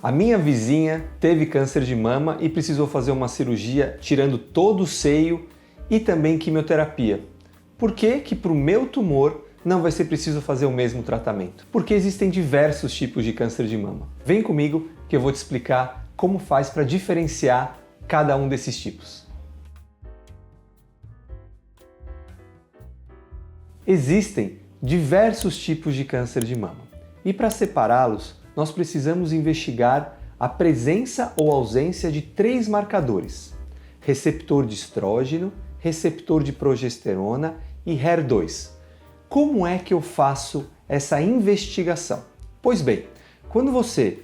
A minha vizinha teve câncer de mama e precisou fazer uma cirurgia tirando todo o seio e também quimioterapia. Por que que para o meu tumor não vai ser preciso fazer o mesmo tratamento? Porque existem diversos tipos de câncer de mama. Vem comigo que eu vou te explicar como faz para diferenciar cada um desses tipos. Existem diversos tipos de câncer de mama e para separá-los nós precisamos investigar a presença ou ausência de 3 marcadores: receptor de estrógeno, receptor de progesterona e HER2. Como é que eu faço essa investigação? Pois bem, quando você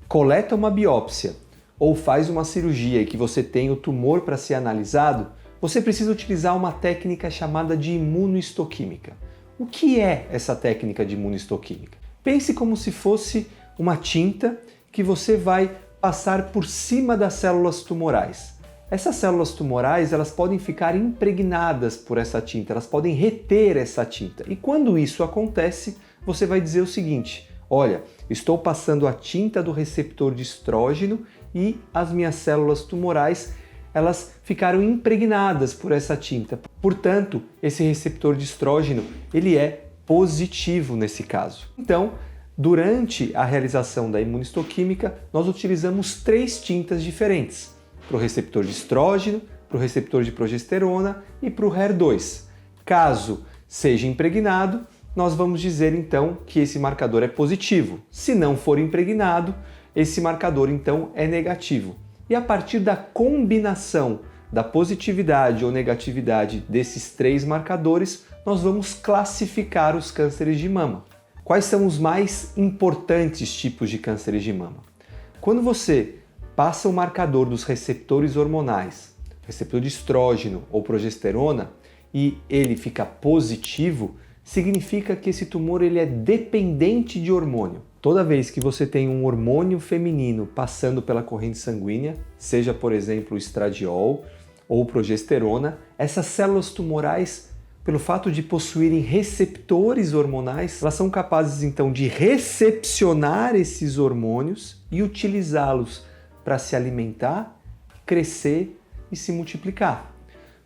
coleta uma biópsia ou faz uma cirurgia e que você tem o tumor para ser analisado, você precisa utilizar uma técnica chamada de imunohistoquímica. O que é essa técnica de imunohistoquímica? Pense como se fosse uma tinta que você vai passar por cima das células tumorais. Essas células tumorais, elas podem ficar impregnadas por essa tinta, elas podem reter essa tinta. E quando isso acontece, você vai dizer o seguinte: olha, estou passando a tinta do receptor de estrógeno e as minhas células tumorais, elas ficaram impregnadas por essa tinta. Portanto, esse receptor de estrógeno, ele é positivo nesse caso. Então, durante a realização da imunohistoquímica, nós utilizamos 3 tintas diferentes: para o receptor de estrógeno, para o receptor de progesterona e para o HER2. Caso seja impregnado, nós vamos dizer então que esse marcador é positivo. Se não for impregnado, esse marcador então é negativo. E a partir da combinação da positividade ou negatividade desses 3 marcadores, nós vamos classificar os cânceres de mama. Quais são os mais importantes tipos de cânceres de mama? Quando você passa o marcador dos receptores hormonais, receptor de estrógeno ou progesterona, e ele fica positivo, significa que esse tumor ele é dependente de hormônio. Toda vez que você tem um hormônio feminino passando pela corrente sanguínea, seja por exemplo o estradiol ou progesterona, essas células tumorais, pelo fato de possuírem receptores hormonais, elas são capazes então de recepcionar esses hormônios e utilizá-los para se alimentar, crescer e se multiplicar.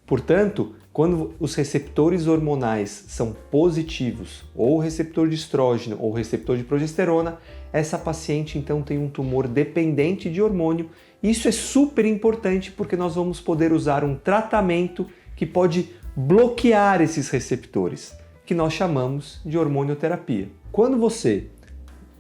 Portanto, quando os receptores hormonais são positivos, ou o receptor de estrógeno ou o receptor de progesterona, essa paciente então tem um tumor dependente de hormônio. Isso é super importante porque nós vamos poder usar um tratamento que pode bloquear esses receptores, que nós chamamos de hormonioterapia. Quando você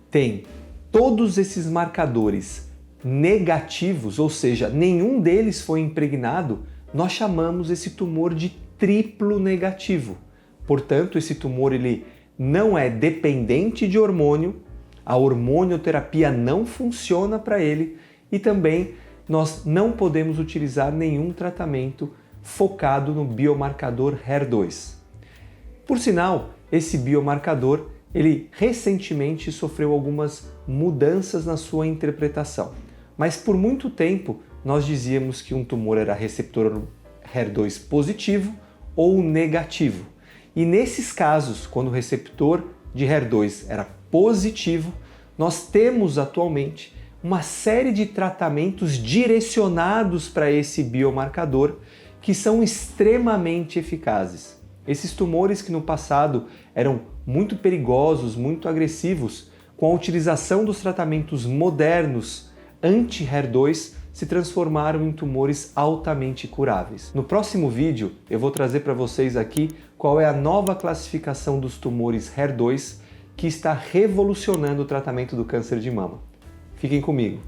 tem todos esses marcadores negativos, ou seja, nenhum deles foi impregnado, nós chamamos esse tumor de triplo negativo. Portanto, esse tumor ele não é dependente de hormônio, a hormonioterapia não funciona para ele e também nós não podemos utilizar nenhum tratamento focado no biomarcador HER2. Por sinal, esse biomarcador ele recentemente sofreu algumas mudanças na sua interpretação, mas por muito tempo nós dizíamos que um tumor era receptor HER2 positivo ou negativo. E nesses casos, quando o receptor de HER2 era positivo, nós temos atualmente uma série de tratamentos direcionados para esse biomarcador que são extremamente eficazes. Esses tumores que no passado eram muito perigosos, muito agressivos, com a utilização dos tratamentos modernos anti-HER2, se transformaram em tumores altamente curáveis. No próximo vídeo eu vou trazer para vocês aqui qual é a nova classificação dos tumores HER2 que está revolucionando o tratamento do câncer de mama. Fiquem comigo!